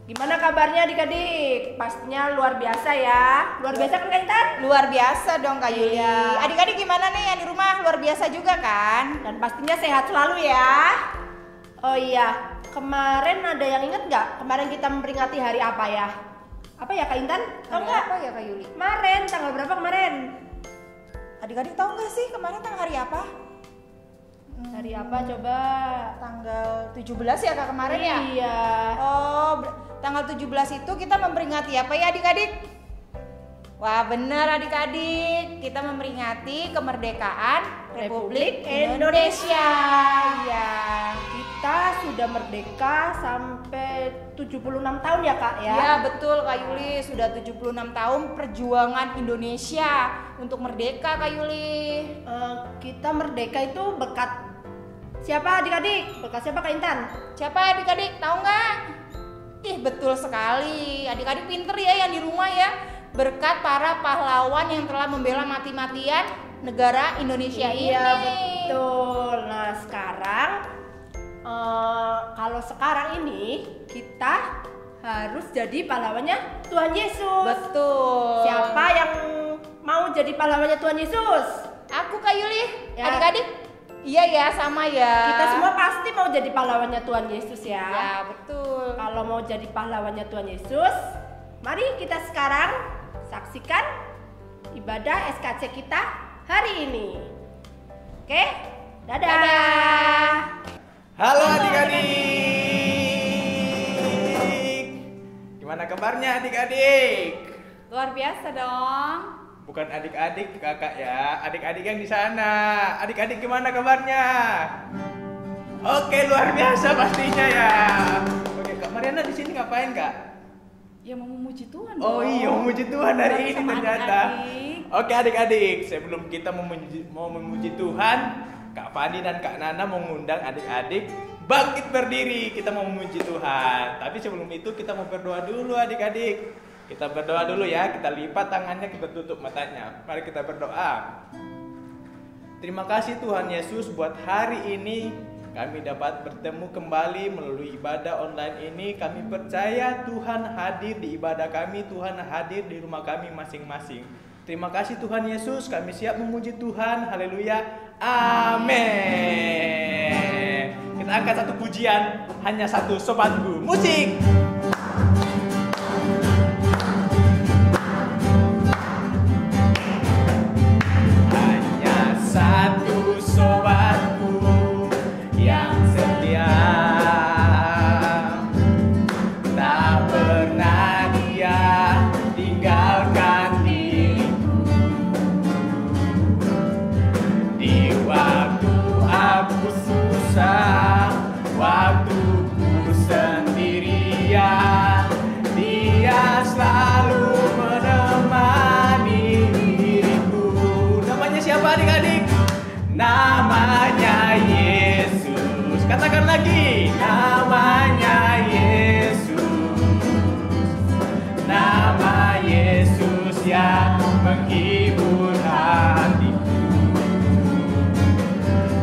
Gimana kabarnya adik-adik? Pastinya luar biasa ya. Luar biasa kan Kak Intan? Luar biasa dong Kak Yuli. Iya. Adik-adik gimana nih yang di rumah? Luar biasa juga kan? Dan pastinya sehat selalu ya. Oh iya, kemarin ada yang inget nggak? Kemarin kita memperingati hari apa ya? Apa ya Kak Intan? Tahu Hari nggak? apa ya Kak Yuli? Kemarin, tanggal berapa kemarin? Adik-adik tahu nggak sih kemarin tanggal hari apa? Hari apa coba? Tanggal 17 ya Kak kemarin ya? Iya. Oh, tanggal 17 itu kita memperingati apa ya adik-adik? Wah benar adik-adik, kita memperingati kemerdekaan Republik Indonesia. Iya. Kita sudah merdeka sampai 76 tahun ya Kak ya? Ya betul Kak Yuli, sudah 76 tahun perjuangan Indonesia untuk merdeka Kak Yuli. Kita merdeka itu berkat siapa adik-adik? Berkat siapa Kak Intan? Siapa adik-adik tahu nggak? Ih betul sekali, adik-adik pinter ya yang di rumah ya. Berkat para pahlawan yang telah membela mati-matian negara Indonesia ini. Iya betul. Nah sekarang kalau sekarang ini kita harus jadi pahlawannya Tuhan Yesus. Betul. Siapa yang mau jadi pahlawannya Tuhan Yesus? Aku Kak Yuli. Ya. Adik-adik? Iya ya, sama ya. Kita semua pasti mau jadi pahlawannya Tuhan Yesus ya. Ya betul. Kalau mau jadi pahlawannya Tuhan Yesus, mari kita sekarang saksikan ibadah SKC kita hari ini. Oke, dadah. Dadah. Halo adik-adik. Gimana kabarnya adik-adik? Luar biasa dong. Bukan adik-adik kakak ya, adik-adik yang di sana. Adik-adik gimana kabarnya? Oke, luar biasa pastinya ya. Oke, Kak Mariana di sini ngapain Kak? Ya mau memuji Tuhan. Oh iya, memuji Tuhan hari ini Sama ternyata. adik-adik. Oke adik-adik, sebelum kita mau memuji Tuhan, Kak Fandi dan Kak Nana mau mengundang adik-adik bangkit berdiri. Kita mau memuji Tuhan. Tapi sebelum itu kita mau berdoa dulu adik-adik. Kita berdoa dulu ya, kita lipat tangannya, kita tutup matanya. Mari kita berdoa. Terima kasih Tuhan Yesus buat hari ini kami dapat bertemu kembali melalui ibadah online ini. Kami percaya Tuhan hadir di ibadah kami, Tuhan hadir di rumah kami masing-masing. Terima kasih Tuhan Yesus, kami siap memuji Tuhan. Haleluya. Amin. Kita angkat satu pujian, hanya satu sobatku. Musik. Hanya satu sobatku yang setia, tak pernah dia tinggalkan diriku. Di waktu aku susah, waktuku sendirian, dia selalu menemani diriku. Namanya siapa adik-adik? Namanya Yesus. Katakan lagi, namanya Yesus. Nama Yesus yang menghibur hatiku.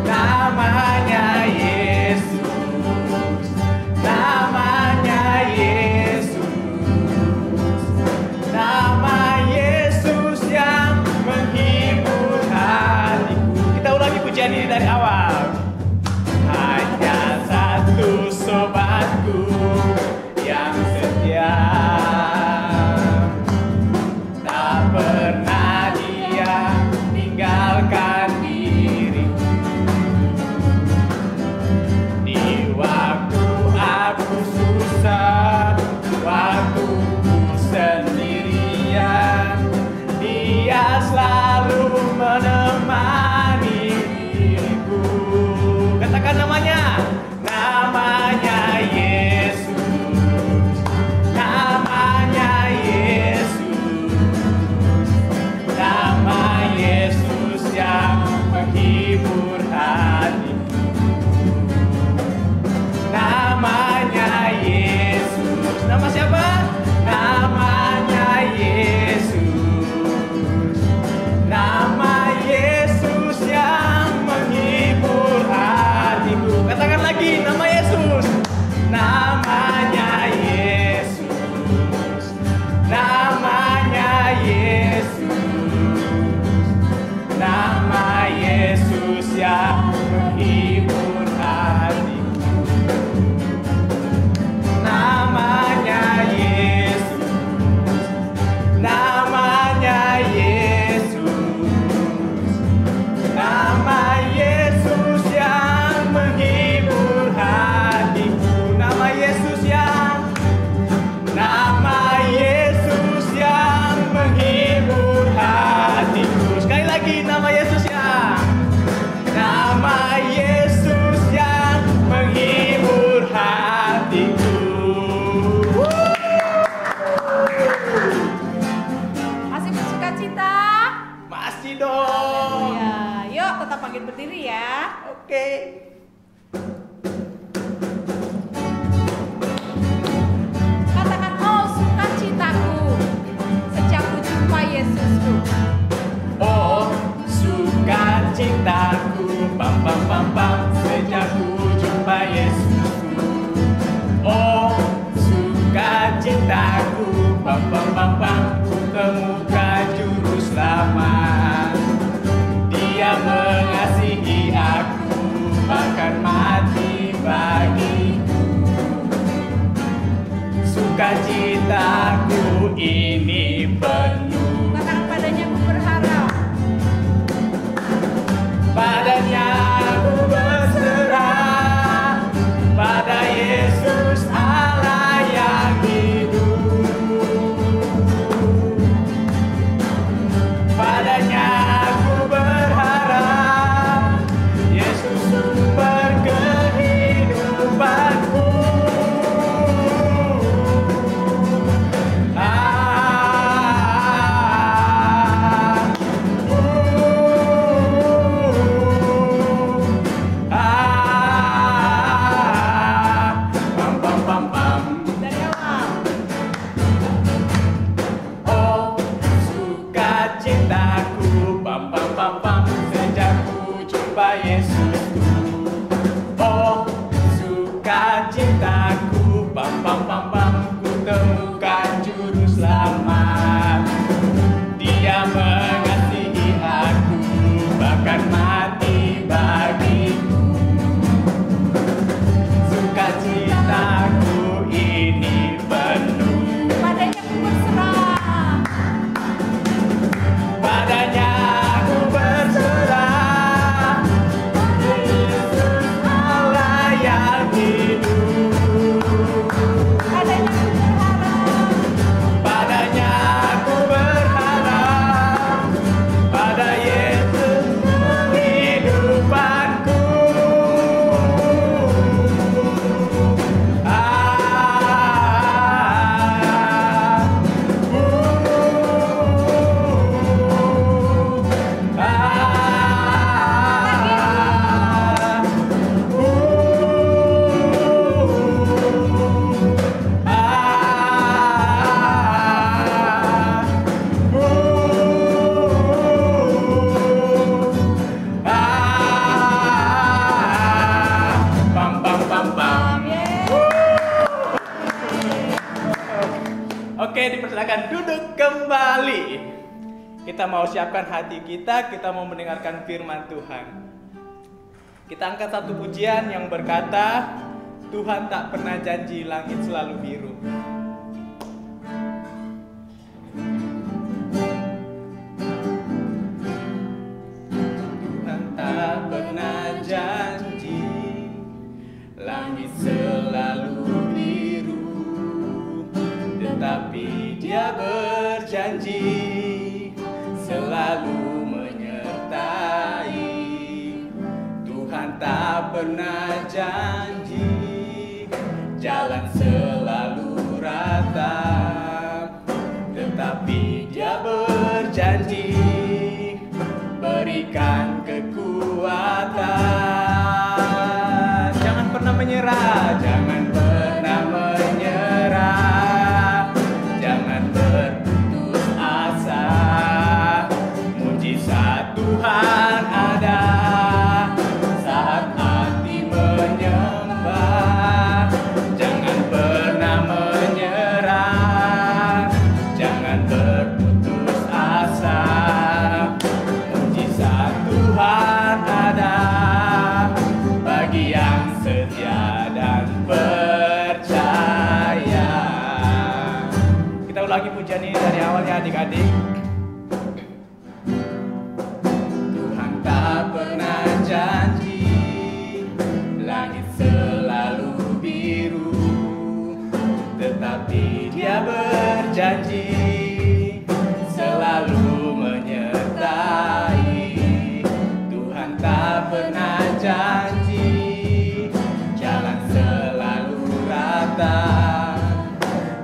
Namanya Yesus. Namanya Yesus. Nama Yesus yang menghibur hatiku. Kita ulangi pujian ini dari awal. Hanya satu sobatku yang setia, tak pernah dia tinggalkan diriku. Di waktu aku susah, waktuku sendirian, dia selalu menemani diriku. Katakan namanya, namanya Yesus. berdiri ya. Oke. Katakan, oh sukacitaku sejak ku jumpa Yesusku. Oh, sukacitaku, pam pam pam pam, sejak ku jumpa Yesusku. Oh, sukacitaku, pam pam pam pam, ku temukan juru selamat. Dia mengasihi aku, bahkan mati bagiku. Sukacitaku ini penuh. Katakan, padanya ku berharap. Padanya aku berserah, pada Yesus Allah yang hidup. Padanya aku berharap, Yesus sumber kehidupanku. Pam pam pam pam. Dari awal. Oh, sukacitaku, pam pam pam pam, sejak ku jumpa Yesusku. Oh, sukacitaku, pam pam pam pam, ku temukan juru selamat. Dia mengasihi aku, bahkan mati bagiku. Sukacitaku ini penuh. Padanya ku berserah. Padanya aku berserah, Yesus Allah yang hidup. Padanya ku berharap. Padanya aku berharap, pada Yesus kehidupanku. Pam pam pam pam. Oke, dipersilakan duduk kembali. Kita mau siapkan hati kita mau mendengarkan firman Tuhan. Kita angkat satu pujian yang berkata, Tuhan tak pernah janji langit selalu biru. Tuhan tak pernah janji langit selalu biru, tetapi Dia berjanji selalu menyertai. Tuhan tak pernah janji jalan selalu rata, tetapi Dia berjanji berikan kekuatan. Jangan pernah menyerah, jangan pernah menyerah, jangan berputus asa. Mujizat Tuhan ada saat hati menyembah. Jangan pernah menyerah, jangan berputus asa. Mujizat Tuhan ada bagi yang setia dan percaya. Kita ulangi pujian ini dari awalnya adik-adik. Tuhan tak pernah janji langit selalu biru, tetapi Dia berjanji selalu menyertai. Tuhan tak pernah janji jalan selalu rata,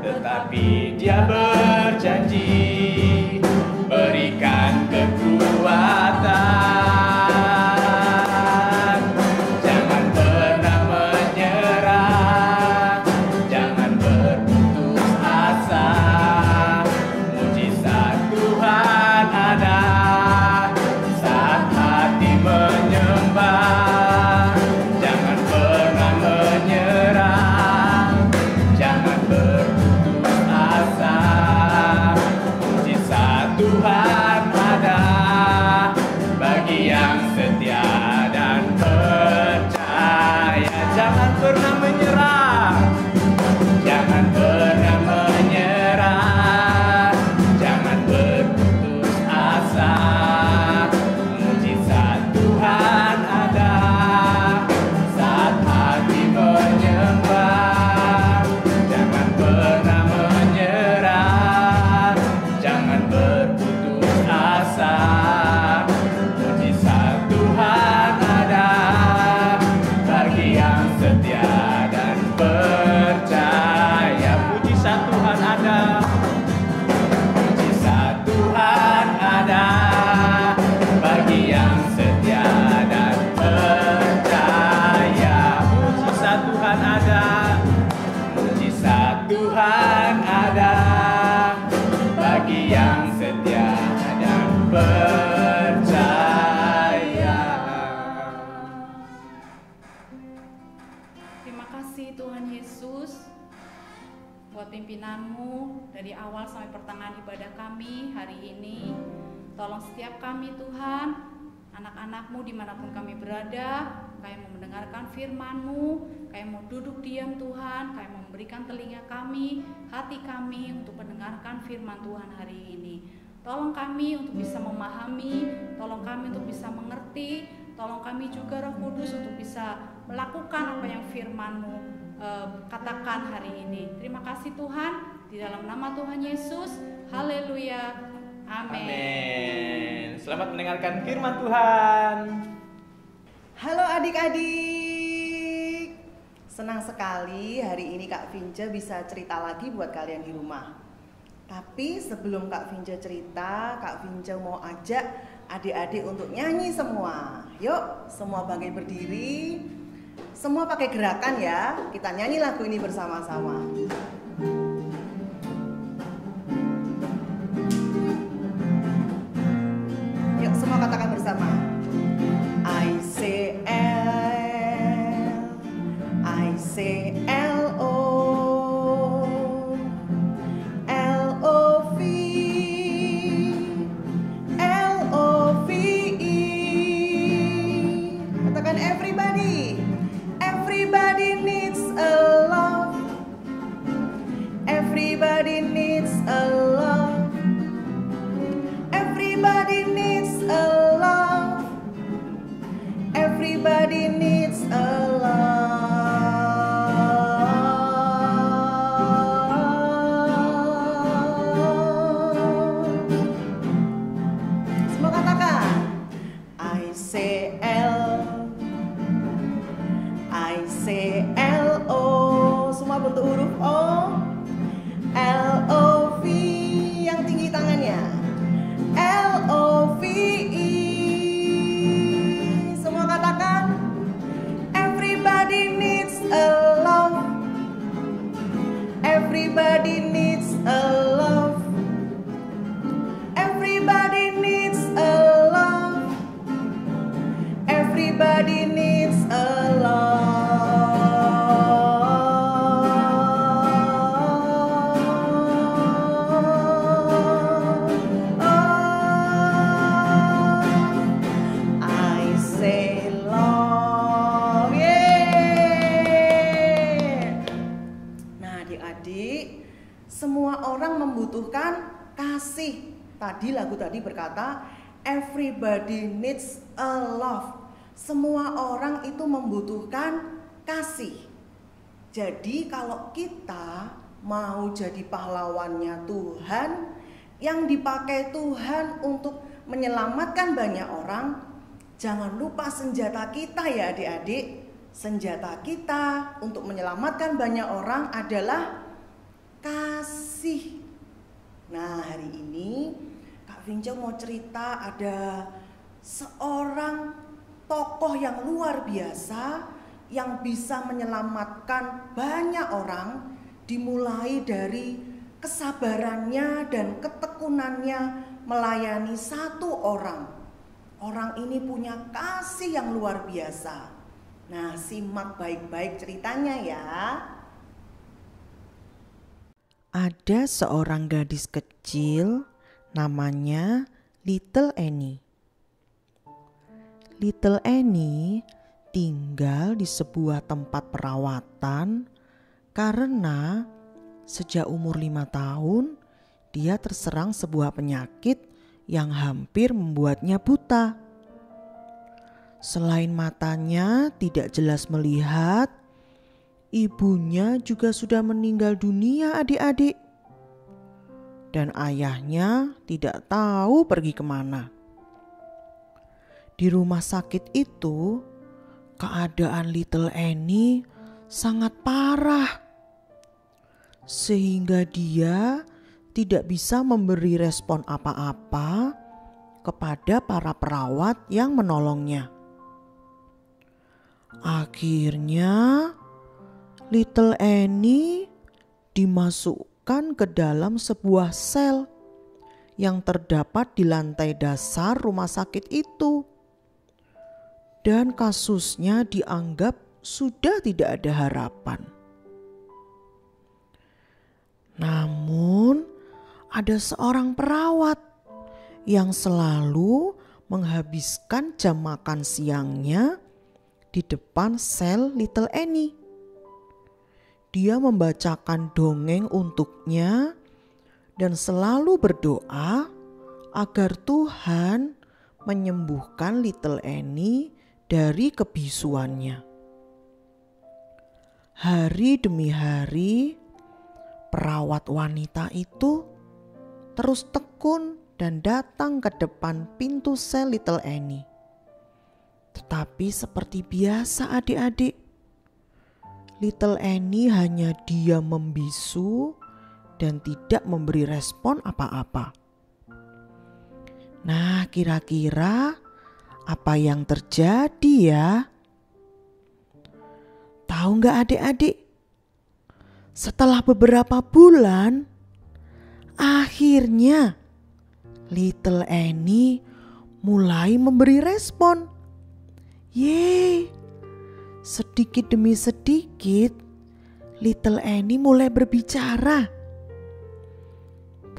tetapi Dia berjanji berikan kekuatan. percaya. Mujizat Tuhan ada, mujizat Tuhan ada bagi yang setia dan percaya. Mujizat Tuhan ada, mujizat Tuhan ada bagi yang setia dan percaya. Terima kasih Tuhan Yesus buat pimpinanmu dari awal sampai pertengahan ibadah kami hari ini. Tolong setiap kami Tuhan, anak-anakmu dimanapun kami berada, kami mau mendengarkan firman-Mu, kami mau duduk diam Tuhan, kami mau memberikan telinga kami, hati kami untuk mendengarkan firman Tuhan hari ini. Tolong kami untuk bisa memahami, tolong kami untuk bisa mengerti, tolong kami juga Roh Kudus untuk bisa melakukan apa yang firman-Mu katakan hari ini. Terima kasih Tuhan, di dalam nama Tuhan Yesus, haleluya, amin. Amin. Selamat mendengarkan firman Tuhan. Halo adik-adik, senang sekali hari ini Kak Vince bisa cerita lagi buat kalian di rumah. Tapi sebelum Kak Vince cerita, Kak Vince mau ajak adik-adik untuk nyanyi semua. Yuk, semua bangkit berdiri, semua pakai gerakan ya. Kita nyanyi lagu ini bersama-sama. Yuk, semua katakan bersama. I say L-O, L-O-V-E. Katakan everybody. Everybody needs a love. Everybody needs a love. Everybody needs a love. Everybody needs a love. Semua katakan. I say L-O. Semua bentuk huruf O. L-O-V. Yang tinggi tangannya. L-O-V-E. Semua katakan. Everybody needs a love. Everybody needs a love. Everybody needs a love. Everybody needs a love. I say love. Yeah. Nah, adik-adik, semua orang membutuhkan kasih. Tadi lagu tadi berkata, everybody needs a love. Semua orang itu membutuhkan kasih. Jadi kalau kita mau jadi pahlawannya Tuhan, yang dipakai Tuhan untuk menyelamatkan banyak orang, jangan lupa senjata kita ya adik-adik. Senjata kita untuk menyelamatkan banyak orang adalah kasih. Nah, hari ini Kak Vince mau cerita ada seorang tokoh yang luar biasa yang bisa menyelamatkan banyak orang, dimulai dari kesabarannya dan ketekunannya melayani satu orang. Orang ini punya kasih yang luar biasa. Nah, simak baik-baik ceritanya ya. Ada seorang gadis kecil namanya Little Annie. Little Annie tinggal di sebuah tempat perawatan karena sejak umur 5 tahun dia terserang sebuah penyakit yang hampir membuatnya buta. Selain matanya tidak jelas melihat, ibunya juga sudah meninggal dunia adik-adik. Dan ayahnya tidak tahu pergi kemana. Di rumah sakit itu, keadaan Little Annie sangat parah, sehingga dia tidak bisa memberi respon apa-apa kepada para perawat yang menolongnya. Akhirnya, Little Annie dimasukkan ke dalam sebuah sel yang terdapat di lantai dasar rumah sakit itu. Dan kasusnya dianggap sudah tidak ada harapan. Namun, ada seorang perawat yang selalu menghabiskan jam makan siangnya di depan sel Little Annie. Dia membacakan dongeng untuknya dan selalu berdoa agar Tuhan menyembuhkan Little Annie dari kebisuannya. Hari demi hari, perawat wanita itu terus tekun dan datang ke depan pintu sel Little Annie. Tetapi seperti biasa adik-adik, Little Annie hanya diam membisu dan tidak memberi respon apa-apa. Nah, kira-kira apa yang terjadi ya? Tahu nggak adik-adik? Setelah beberapa bulan, akhirnya Little Annie mulai memberi respon. Yeay, sedikit demi sedikit Little Annie mulai berbicara.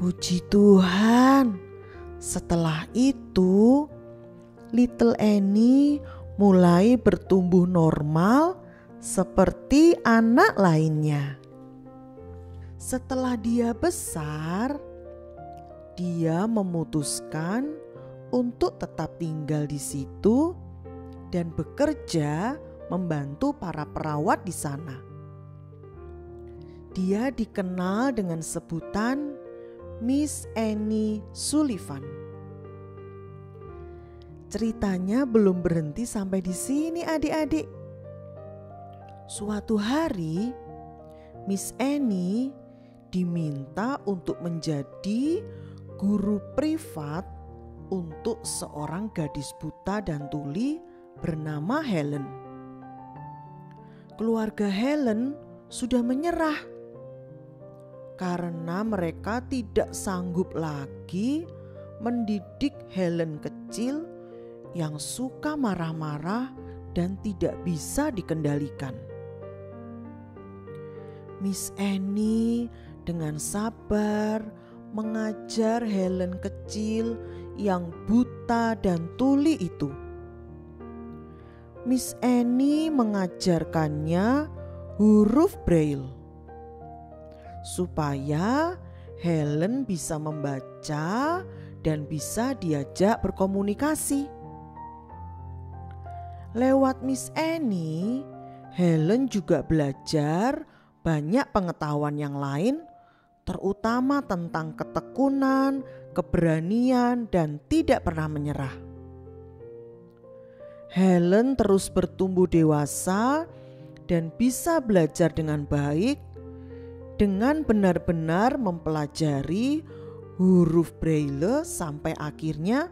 Puji Tuhan, setelah itu Little Annie mulai bertumbuh normal seperti anak lainnya. Setelah dia besar, dia memutuskan untuk tetap tinggal di situ dan bekerja membantu para perawat di sana. Dia dikenal dengan sebutan Miss Annie Sullivan. Ceritanya belum berhenti sampai di sini adik-adik. Suatu hari, Miss Annie diminta untuk menjadi guru privat untuk seorang gadis buta dan tuli bernama Helen. Keluarga Helen sudah menyerah karena mereka tidak sanggup lagi mendidik Helen kecil yang suka marah-marah dan tidak bisa dikendalikan. Miss Annie dengan sabar mengajar Helen kecil yang buta dan tuli itu. Miss Annie mengajarkannya huruf Braille supaya Helen bisa membaca dan bisa diajak berkomunikasi. Lewat Miss Annie, Helen juga belajar banyak pengetahuan yang lain, terutama tentang ketekunan, keberanian, dan tidak pernah menyerah. Helen terus bertumbuh dewasa dan bisa belajar dengan baik dengan benar-benar mempelajari huruf Braille sampai akhirnya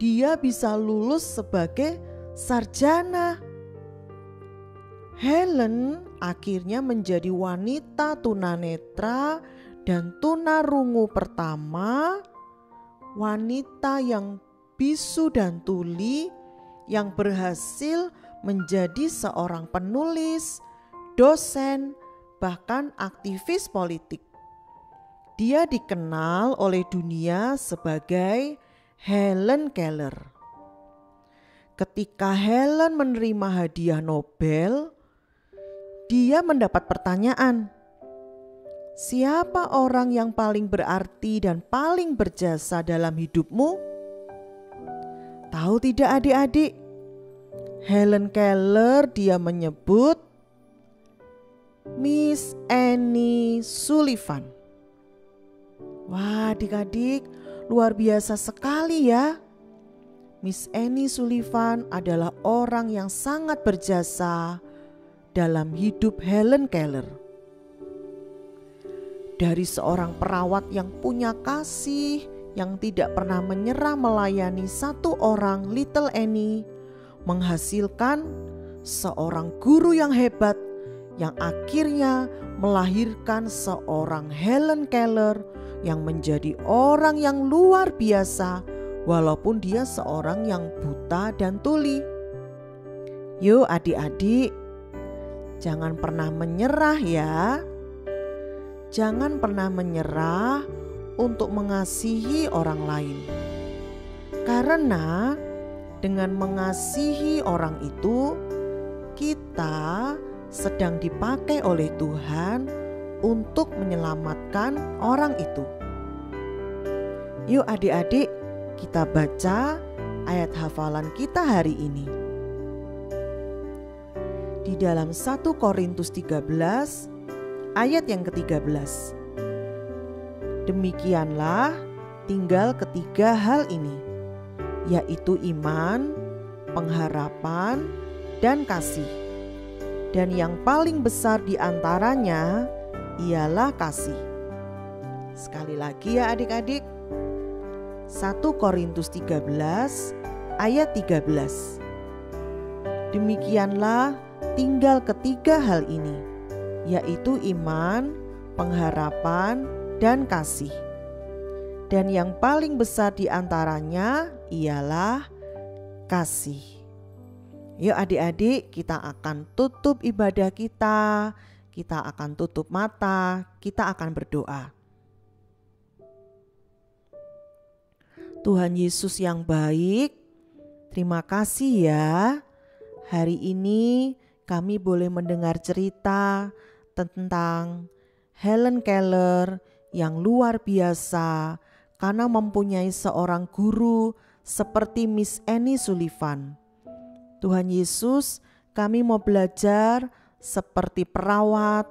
dia bisa lulus sebagai sarjana. Helen akhirnya menjadi wanita tunanetra dan tunarungu pertama, wanita yang bisu dan tuli yang berhasil menjadi seorang penulis, dosen, bahkan aktivis politik. Dia dikenal oleh dunia sebagai Helen Keller. Ketika Helen menerima hadiah Nobel, dia mendapat pertanyaan, siapa orang yang paling berarti dan paling berjasa dalam hidupmu? Tahu tidak adik-adik? Helen Keller dia menyebut Miss Annie Sullivan. Wah adik-adik, luar biasa sekali ya. Miss Annie Sullivan adalah orang yang sangat berjasa dalam hidup Helen Keller. Dari seorang perawat yang punya kasih, yang tidak pernah menyerah melayani satu orang, Little Annie, menghasilkan seorang guru yang hebat yang akhirnya melahirkan seorang Helen Keller yang menjadi orang yang luar biasa walaupun dia seorang yang buta dan tuli. Yuk adik-adik, jangan pernah menyerah ya. Jangan pernah menyerah untuk mengasihi orang lain. Karena dengan mengasihi orang itu, kita sedang dipakai oleh Tuhan untuk menyelamatkan orang itu. Yuk adik-adik, kita baca ayat hafalan kita hari ini. Di dalam 1 Korintus 13 ayat yang ke-13. Demikianlah tinggal ketiga hal ini, yaitu iman, pengharapan, dan kasih. Dan yang paling besar di antaranya ialah kasih. Sekali lagi ya adik-adik. 1 Korintus 13 ayat 13. Demikianlah tinggal ketiga hal ini, yaitu iman, pengharapan, dan kasih. Dan yang paling besar di antaranya ialah kasih. Yuk adik-adik, kita akan tutup ibadah kita akan tutup mata, kita akan berdoa. Tuhan Yesus yang baik, terima kasih ya. Hari ini kami boleh mendengar cerita tentang Helen Keller yang luar biasa karena mempunyai seorang guru seperti Miss Annie Sullivan. Tuhan Yesus, kami mau belajar seperti perawat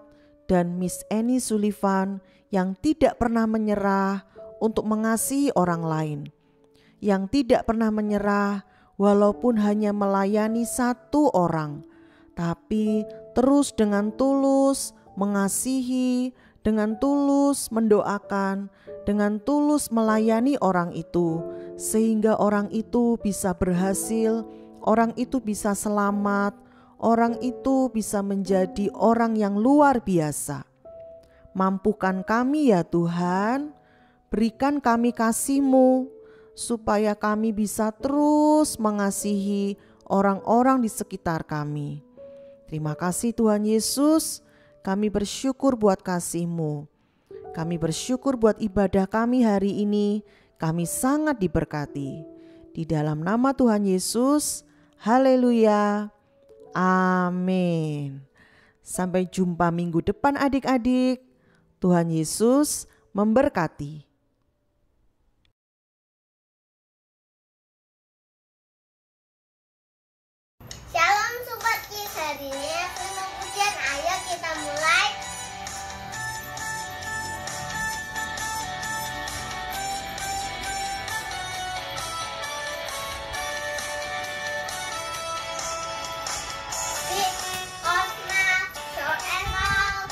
dan Miss Annie Sullivan yang tidak pernah menyerah untuk mengasihi orang lain, yang tidak pernah menyerah walaupun hanya melayani satu orang, tapi terus dengan tulus mengasihi, dengan tulus mendoakan, dengan tulus melayani orang itu, sehingga orang itu bisa berhasil, orang itu bisa selamat, orang itu bisa menjadi orang yang luar biasa. Mampukan kami ya Tuhan, berikan kami kasih-Mu, supaya kami bisa terus mengasihi orang-orang di sekitar kami. Terima kasih Tuhan Yesus, kami bersyukur buat kasih-Mu. Kami bersyukur buat ibadah kami hari ini, kami sangat diberkati. Di dalam nama Tuhan Yesus, haleluya, amin. Sampai jumpa minggu depan adik-adik. Tuhan Yesus memberkati. Shalom Sobat Kids, hari ini penuh pujian, ayo kita mulai.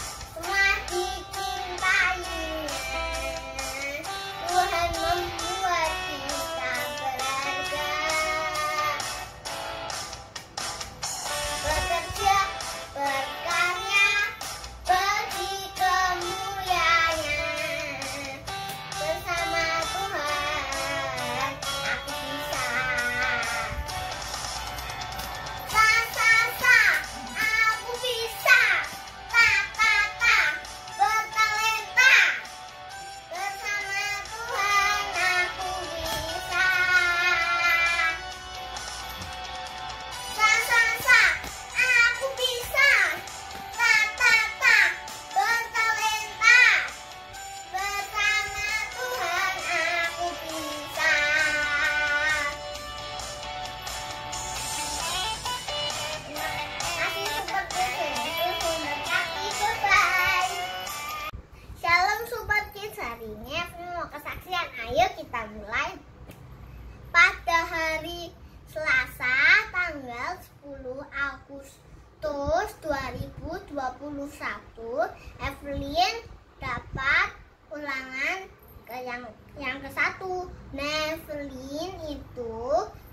Semua dicintai. itu Evelyn dapat ulangan yang ke-1. Nah, Evelyn itu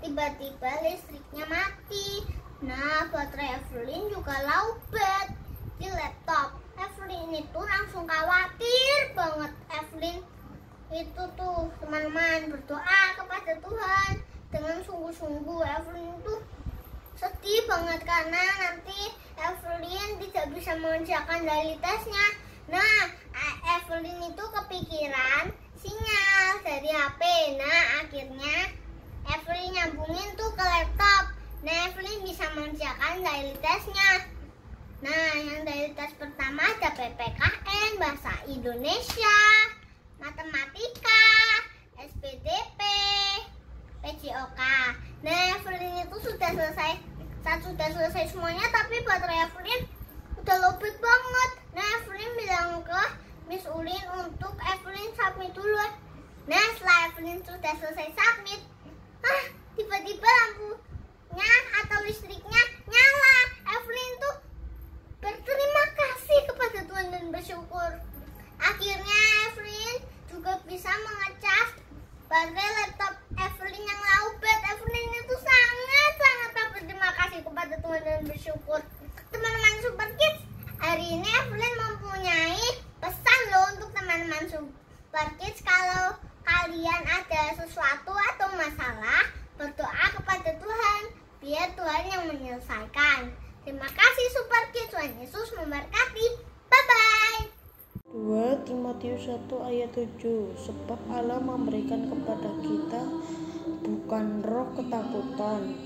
tiba-tiba listriknya mati. Nah, baterai Evelyn juga lowbat di laptop. Evelyn itu langsung khawatir banget. Evelyn itu tuh teman-teman berdoa kepada Tuhan dengan sungguh-sungguh. Evelyn itu sedih banget karena nanti Evelyn tidak bisa mengerjakan daily testnya. Nah, Evelyn itu kepikiran sinyal dari HP. Nah, akhirnya Evelyn nyambungin tuh ke laptop. Nah, Evelyn bisa mengerjakan daily testnya. Nah, yang daily test pertama ada PPKN, Bahasa Indonesia, Matematika, SPDP, PJOK. Nah, Evelyn itu sudah selesai semuanya, tapi baterai Evelyn udah lowbat banget. Nah, Evelyn bilang ke Miss Ulin untuk Evelyn submit dulu. Nah, setelah Evelyn sudah selesai submit, tiba-tiba lampunya atau listriknya nyala. Evelyn tuh berterima kasih kepada Tuhan dan bersyukur. Akhirnya Evelyn juga bisa mengecas baterai laptop Evelyn yang lowbat. Evelyn itu sangat berterima kasih kepada Tuhan dan bersyukur. Teman-teman Super Kids, hari ini Evelyn mempunyai pesan loh untuk teman-teman Super Kids. Kalau kalian ada sesuatu atau masalah, berdoa kepada Tuhan, biar Tuhan yang menyelesaikan. Terima kasih Super Kids, Tuhan Yesus memberkati. Bye-bye. 2 Timotius 1 ayat 7. Sebab Allah memberikan kepada kita bukan roh ketakutan,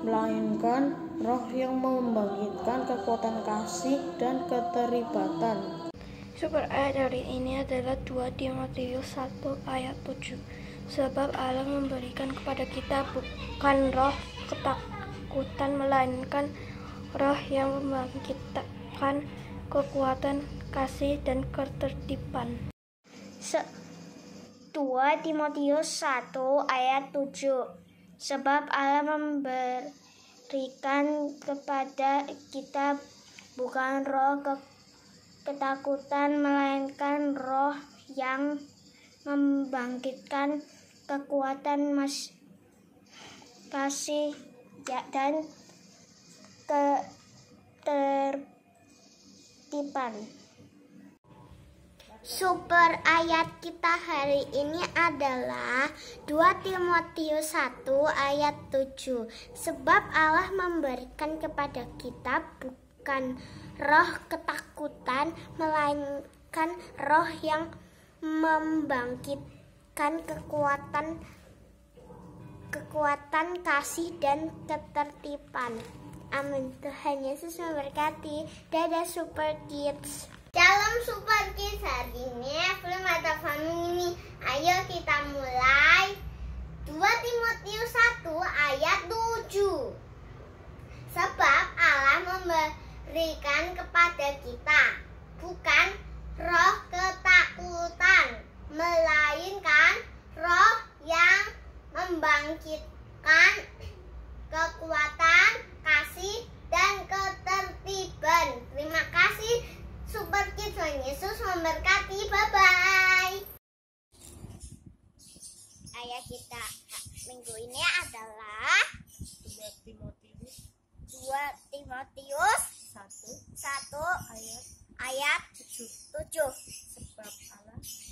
melainkan roh yang membangkitkan kekuatan kasih dan keterlibatan. Super ayat hari ini adalah 2 Timotius 1 ayat 7. Sebab Allah memberikan kepada kita bukan roh ketakutan, melainkan roh yang membangkitkan kekuatan kasih dan ketertiban. 2 Timotius 1 ayat 7. Sebab Allah memberikan kepada kita bukan roh ketakutan, melainkan roh yang membangkitkan kekuatan kasih dan ketertiban. Super ayat kita hari ini adalah 2 Timotius 1 ayat 7. Sebab Allah memberikan kepada kita bukan roh ketakutan, melainkan roh yang membangkitkan kekuatan kasih dan ketertiban. Amin. Tuhan Yesus memberkati. Dadah Super Kids. Dalam Super Kids hari ini Evelyn ada ini. Ayo kita mulai 2 Timotius 1 ayat 7. Sebab Allah memberikan kepada kita bukan roh ketakutan, melainkan roh yang membangkitkan kekuatan, kasih, dan ketertiban. Terima kasih Super Kids, Tuhan Yesus memberkati. Bye-bye. Ayat kita minggu ini adalah 2 Timotius 1 ayat 7.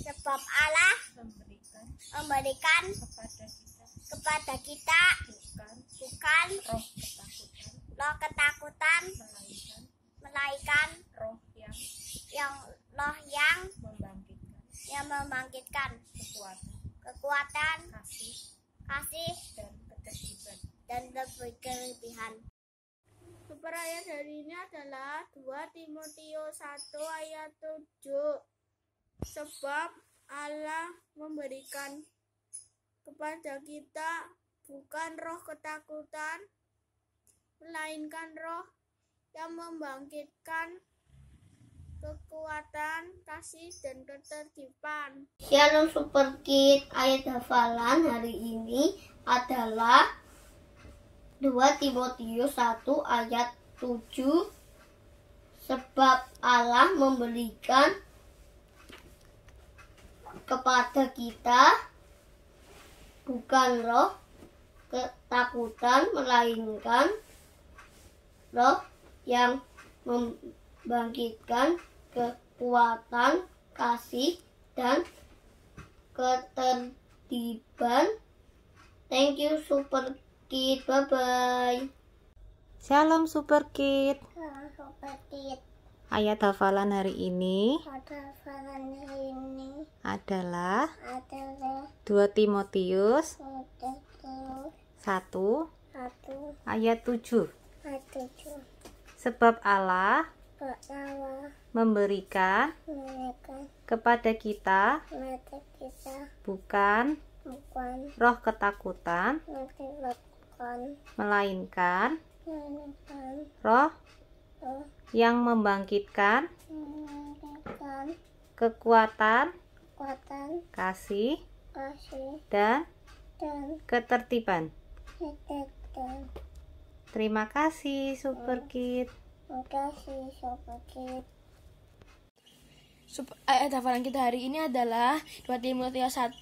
Sebab Allah memberikan kepada kita bukan roh ketakutan, melainkan roh yang membangkitkan kekuatan, kasih dan kelebihan. Super ayat hari ini adalah 2 Timotius 1 ayat 7. Sebab Allah memberikan kepada kita bukan roh ketakutan, melainkan roh yang membangkitkan kekuatan, kasih, dan ketertiban. Shalom Super Kids, ayat hafalan hari ini adalah 2 Timotius 1 ayat 7. Sebab Allah memberikan kepada kita bukan roh ketakutan, melainkan roh yang membangkitkan kekuatan, kasih, dan ketertiban. Thank you Super Kid, bye-bye. Shalom Super Kid. Super Kid. Ayat hafalan hari ini adalah 2 Timotius 1 ayat 7. Sebab Allah memberikan kepada kita bukan roh ketakutan, melainkan roh yang membangkitkan kekuatan, kasih, dan ketertiban. Terima kasih Super Kid. Ayat hafalan kita hari ini adalah 2 Timotius 1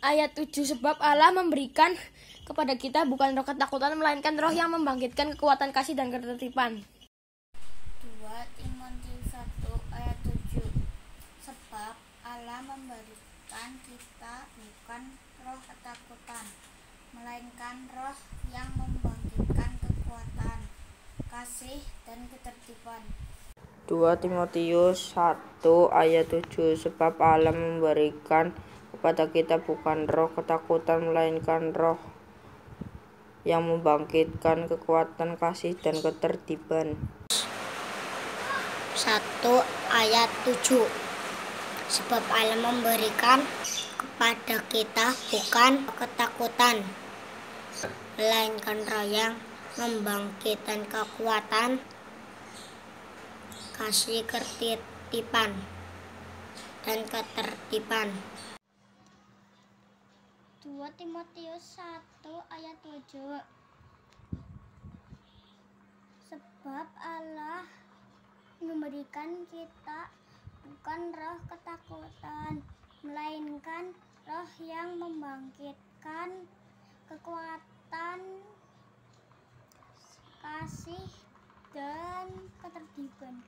ayat 7. Sebab Allah memberikan kepada kita bukan roh ketakutan, melainkan roh yang membangkitkan kekuatan, kasih, dan ketertiban. 2 Timotius 1 ayat 7. Sebab Allah memberikan kita bukan roh ketakutan, melainkan roh yang membangkitkan kekuatan, kasih, dan ketertiban. 2 Timotius 1 ayat 7. Sebab Allah memberikan kepada kita bukan roh ketakutan, melainkan roh yang membangkitkan kekuatan, kasih, dan ketertiban. 1 ayat 7. Sebab Allah memberikan kepada kita bukan ketakutan, melainkan roh yang membangkitkan kekuatan, kasih, ketertiban, dan ketertiban. 2 Timotius 1 ayat 7. Sebab Allah memberikan kita bukan roh ketakutan, melainkan roh yang membangkitkan kekuatan, kasih, dan ketertiban.